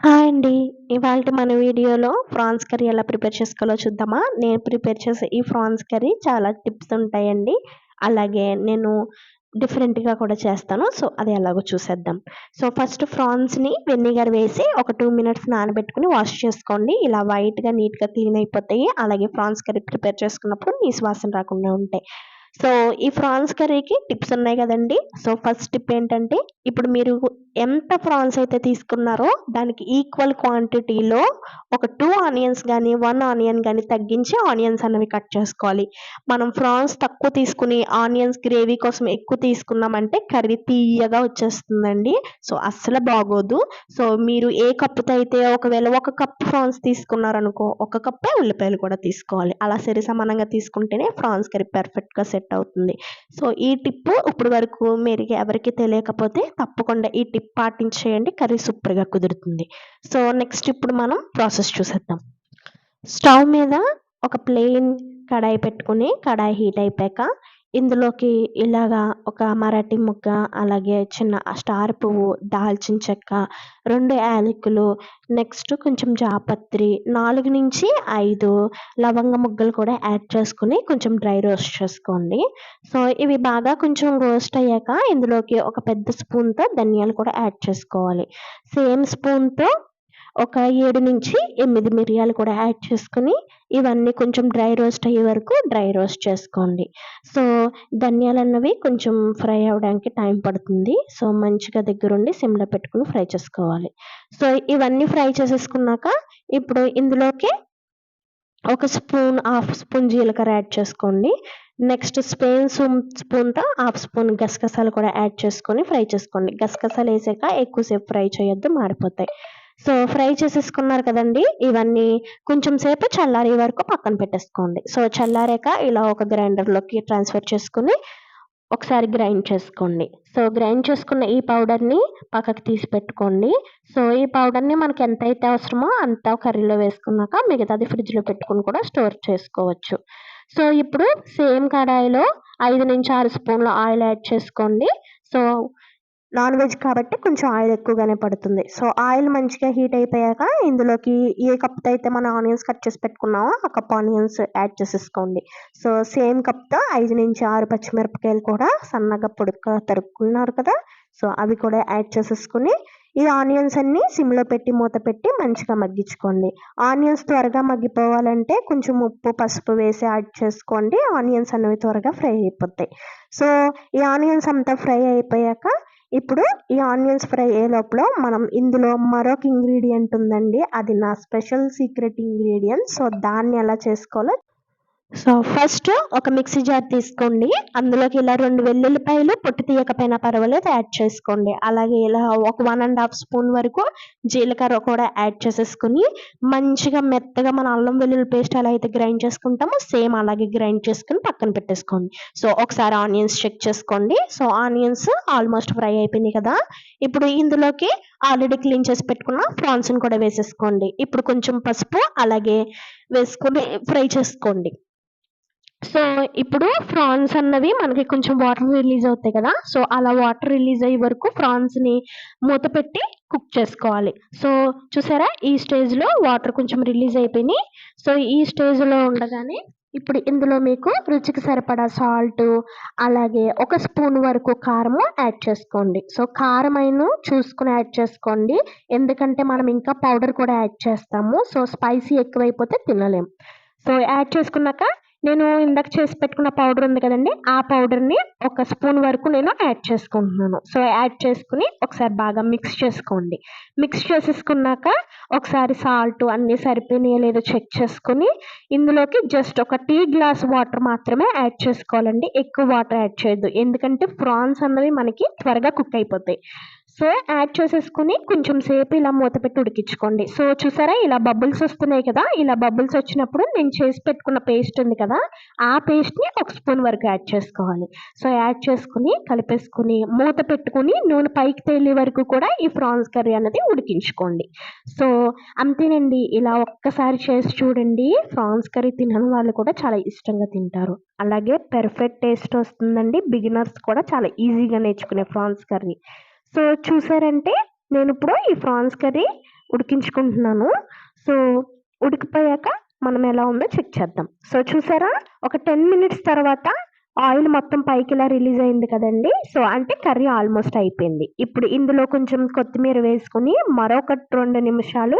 Hi అండి. ఇవాల్టి మన వీడియోలో ఫ్రాన్స్ కర్రీ ఎలా ప్రిపేర్ చేసుకోవాలో చూద్దామా? నేను ప్రిపేర్ చేసే ఈ ఫ్రాన్స్ కర్రీ చాలా టిప్స్ ఉంటాయండి. అలాగే నేను డిఫరెంట్‌గా కూడా చేస్తాను. సో, అది ఎలాగో చూసేద్దాం. సో, ఫస్ట్ ఫ్రాన్స్‌ని వెనిగర్ వేసి ఒక 2 మినిట్స్ నానబెట్టుకొని వాష్ చేసుకోండి. ఇలా వైట్‌గా, నీట్‌గా క్లీన్ అయిపోతాయి. అలాగే ఫ్రాన్స్ కర్రీ ప్రిపేర్ చేసుకున్నప్పుడు నీసు వాసన రాకుండా ఉంటాయి. సో, ఈ ఫ్రాన్స్ కర్రీకి టిప్స్ ఉన్నాయి గదండీ! సో, ఫస్ట్ టిప్ ఏంటంటే, ఇప్పుడు మీరు ఎంత ఫ్రాన్స్ అయితే తీసుకున్నారో దానికి ఈక్వల్ క్వాంటిటీలో ఒక 2 ఆనియన్స్ గానీ, 1 ఆనియన్ గానీ తగ్గించి ఆనియన్స్ అనేవి కట్ చేసుకోవాలి. మనం ఫ్రాన్స్ తక్కువ తీసుకొని ఆనియన్స్ గ్రేవీ కోసం ఎక్కువ తీసుకున్నామంటే కర్రీ తియ్యగా వచ్చేస్తుందండి. సో, అస్సలు బాగోదు. సో, మీరు ఏ కప్పుతో అయితే ఒకవేళ ఒక కప్ ఫ్రాన్స్ తీసుకున్నారనుకో, ఒక కప్పే ఉల్లిపాయలు కూడా తీసుకోవాలి. అలా సరి సమానంగా తీసుకుంటేనే ఫ్రాన్స్ కర్రీ పర్ఫెక్ట్‌గా సెట్ అవుతుంది. సో, ఈ టిప్పు ఇప్పటి వరకు మీరు ఎవరికీ తెలియకపోతే తప్పకుండా ఈ టిప్ పాటించేయండి. కర్రీ సూపర్‌గా కుదురుతుంది. సో, నెక్స్ట్ ఇప్పుడు మనం ప్రాసెస్ చూసేద్దాం. స్టవ్ మీద ఒక ప్లెయిన్ కడాయి పెట్టుకొని, కడాయి హీట్ అయిపోయాక ఇందులోకి ఇలాగా ఒక మరాఠీ మొగ్గ, అలాగే చిన్న స్టార్ పువ్వు, దాల్చిన చెక్క, 2 యాలకులు, నెక్స్ట్ కొంచెం జాపత్రి, 4-5 లవంగ ముగ్గలు కూడా యాడ్ చేసుకొని కొంచెం డ్రై రోస్ట్ చేసుకోండి. సో, ఇవి బాగా కొంచెం రోస్ట్ అయ్యాక ఇందులోకి ఒక పెద్ద స్పూన్‌తో ధనియాలు కూడా యాడ్ చేసుకోవాలి. సేమ్ స్పూన్‌తో ఒక 7-8 మిరియాలు కూడా యాడ్ చేసుకొని, ఇవన్నీ కొంచెం డ్రై రోస్ట్ అయ్యే వరకు డ్రై రోస్ట్ చేసుకోండి. సో, ధనియాలన్నవి కొంచెం ఫ్రై అవ్వడానికి టైం పడుతుంది. సో, మంచిగా దగ్గరుండి సిమ్‌లో పెట్టుకొని ఫ్రై చేసుకోవాలి. సో, ఇవన్నీ ఫ్రై చేసేసుకున్నాక, ఇప్పుడు ఇందులోకి ఒక స్పూన్, హాఫ్ స్పూన్ జీలకర్ర యాడ్ చేసుకోండి. నెక్స్ట్ స్పూన్‌తో హాఫ్ స్పూన్ గసగసాలు కూడా యాడ్ చేసుకొని ఫ్రై చేసుకోండి. గసగసాలేసాక ఎక్కువ సేపు ఫ్రై చేయొద్దు, మాడిపోతాయి. సో, ఫ్రై చేసేసుకున్నారు కదండీ! ఇవన్నీ కొంచెం సేపు చల్లారే వరకు పక్కన పెట్టేసుకోండి. సో, చల్లారాక ఇలా ఒక గ్రైండర్‌లోకి ట్రాన్స్‌ఫర్ చేసుకొని ఒకసారి గ్రైండ్ చేసుకోండి. సో, గ్రైండ్ చేసుకున్న ఈ పౌడర్‌ని పక్కకు తీసి పెట్టుకోండి. సో, ఈ పౌడర్‌ని మనకి ఎంతైతే అవసరమో అంత కర్రీలో వేసుకున్నాక మిగతాది ఫ్రిడ్జ్‌లో పెట్టుకొని కూడా స్టోర్ చేసుకోవచ్చు. సో, ఇప్పుడు సేమ్ కడాయిలో 5-6 స్పూన్ల ఆయిల్ యాడ్ చేసుకోండి. సో, నాన్ వెజ్ కాబట్టి కొంచెం ఆయిల్ ఎక్కువగానే పడుతుంది. సో, ఆయిల్ మంచిగా హీట్ అయిపోయాక ఇందులోకి ఏ కప్‌తో అయితే మనం ఆనియన్స్ కట్ చేసి పెట్టుకున్నామో ఆ కప్ ఆనియన్స్ యాడ్ చేసేసుకోండి. సో, సేమ్ కప్‌తో 5-6 పచ్చిమిరపకాయలు కూడా సన్నగా పొడుగ్గా తరుక్కున్నారు కదా! సో, అవి కూడా యాడ్ చేసేసుకొని ఈ ఆనియన్స్ అన్నీ సిమ్‌లో పెట్టి మూత పెట్టి మంచిగా మగ్గించుకోండి. ఆనియన్స్ త్వరగా మగ్గిపోవాలంటే కొంచెం ఉప్పు, పసుపు వేసి యాడ్ చేసుకోండి. ఆనియన్స్ అనేవి త్వరగా ఫ్రై అయిపోతాయి. సో, ఈ ఆనియన్స్ అంతా ఫ్రై అయిపోయాక ఇప్పుడు ఈ ఆనియన్స్ ఫ్రై అయ్యే లోపల మనం ఇందులో మరొక ఇంగ్రీడియెంట్ ఉందండి. అది నా స్పెషల్ సీక్రెట్ ఇంగ్రీడియెంట్. సో, దాన్ని ఎలా చేసుకోవాలో సో, ఫస్ట్ ఒక మిక్సీ జార్ తీసుకోండి. అందులోకి ఇలా 2 వెల్లుల్లిపాయలు పొట్టు తీయకపోయినా పర్వాలేదు యాడ్ చేసుకోండి. అలాగే ఇలా ఒక 1 ½ స్పూన్ వరకు జీలకర్ర కూడా యాడ్ చేసేసుకొని, మంచిగా మెత్తగా మన అల్లం వెల్లుల్లి పేస్ట్ ఎలా అయితే గ్రైండ్ చేసుకుంటామో సేమ్ అలాగే గ్రైండ్ చేసుకొని పక్కన పెట్టేసుకోండి. సో, ఒకసారి ఆనియన్స్ చెక్ చేసుకోండి. సో, ఆనియన్స్ ఆల్మోస్ట్ ఫ్రై అయిపోయినాయి కదా! ఇప్పుడు ఇందులోకి ఆల్రెడీ క్లీన్ చేసి పెట్టుకున్న ప్రాన్స్‌ని కూడా వేసేసుకోండి. ఇప్పుడు కొంచెం పసుపు అలాగే వేసుకొని ఫ్రై చేసుకోండి. సో, ఇప్పుడు ఫ్రాన్స్ అన్నవి మనకి కొంచెం వాటర్ రిలీజ్ అవుతాయి కదా! సో, అలా వాటర్ రిలీజ్ అయ్యే వరకు ఫ్రాన్స్‌ని మూత పెట్టి కుక్ చేసుకోవాలి. సో, చూసారా? ఈ స్టేజ్‌లో వాటర్ కొంచెం రిలీజ్ అయిపోయినాయి. సో, ఈ స్టేజ్‌లో ఉండగానే ఇప్పుడు ఇందులో మీకు రుచికి సరిపడా సాల్టు, అలాగే ఒక స్పూన్ వరకు కారము యాడ్ చేసుకోండి. సో, కారమైనా చూసుకొని యాడ్ చేసుకోండి. ఎందుకంటే మనం ఇంకా పౌడర్ కూడా యాడ్ చేస్తాము. సో, స్పైసీ ఎక్కువైపోతే తినలేం. సో, యాడ్ చేసుకున్నాక నేను ఇందాక చేసి పెట్టుకున్న పౌడర్ ఉంది కదండీ! ఆ పౌడర్‌ని ఒక స్పూన్ వరకు నేను యాడ్ చేసుకుంటున్నాను. సో, యాడ్ చేసుకొని ఒకసారి బాగా మిక్స్ చేసుకోండి. మిక్స్ చేసేసుకున్నాక ఒకసారి సాల్ట్ అన్నీ సరిపోయినాయో లేదో చెక్ చేసుకొని, ఇందులోకి జస్ట్ ఒక టీ గ్లాస్ వాటర్ మాత్రమే యాడ్ చేసుకోవాలండి. ఎక్కువ వాటర్ యాడ్ చేయొద్దు. ఎందుకంటే ఫ్రాన్స్ అన్నవి మనకి త్వరగా కుక్ అయిపోతాయి. సో, యాడ్ చేసేసుకొని కొంచెం సేపు ఇలా మూత పెట్టి ఉడికించుకోండి. సో, చూసారా ఇలా బబుల్స్ వస్తున్నాయి కదా! ఇలా బబుల్స్ వచ్చినప్పుడు నేను చేసి పెట్టుకున్న పేస్ట్ ఉంది కదా! ఆ పేస్ట్‌ని ఒక స్పూన్ వరకు యాడ్ చేసుకోవాలి. సో, యాడ్ చేసుకొని కలిపేసుకొని మూత పెట్టుకొని నూనె పైకి తేలే వరకు కూడా ఈ ఫ్రాన్స్ కర్రీ అనేది ఉడికించుకోండి. సో, అంతేనండి. ఇలా ఒక్కసారి చేసి చూడండి. ఫ్రాన్స్ కర్రీ తినని వాళ్ళు కూడా చాలా ఇష్టంగా తింటారు. అలాగే పర్ఫెక్ట్ టేస్ట్ వస్తుందండి. బిగినర్స్ కూడా చాలా ఈజీగా నేర్చుకునే ఫ్రాన్స్ కర్రీ. సో, చూసారంటే నేనిప్పుడు ఈ ఫ్రాన్స్ కర్రీ ఉడికించుకుంటున్నాను. సో, ఉడికిపోయాక మనం ఎలా ఉందో చెక్ చేద్దాం. సో, చూసారా? ఒక 10 మినిట్స్ తర్వాత ఆయిల్ మొత్తం పైకి ఇలా రిలీజ్ అయింది కదండీ! సో, అంటే కర్రీ ఆల్మోస్ట్ అయిపోయింది. ఇప్పుడు ఇందులో కొంచెం కొత్తిమీర వేసుకొని మరొక 2 నిమిషాలు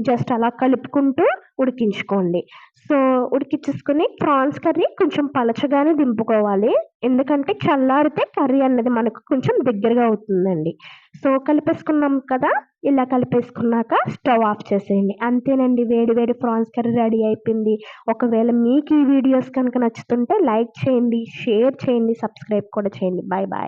జస్ట్ అలా కలుపుకుంటూ ఉడికించుకోండి. సో, ఉడికిచ్చేసుకొని ప్రాన్స్ కర్రీ కొంచెం పలచగానే దింపుకోవాలి. ఎందుకంటే చల్లారితే కర్రీ అన్నది మనకు కొంచెం దగ్గరగా అవుతుందండి. సో, కలిపేసుకున్నాం కదా! ఇలా కలిపేసుకున్నాక స్టవ్ ఆఫ్ చేసేయండి. అంతేనండి, వేడి వేడి ప్రాన్స్ కర్రీ రెడీ అయిపోయింది. ఒకవేళ మీకు ఈ వీడియోస్ కనుక నచ్చుతుంటే లైక్ చేయండి, షేర్ చేయండి, సబ్స్క్రైబ్ కూడా చేయండి. Bye bye.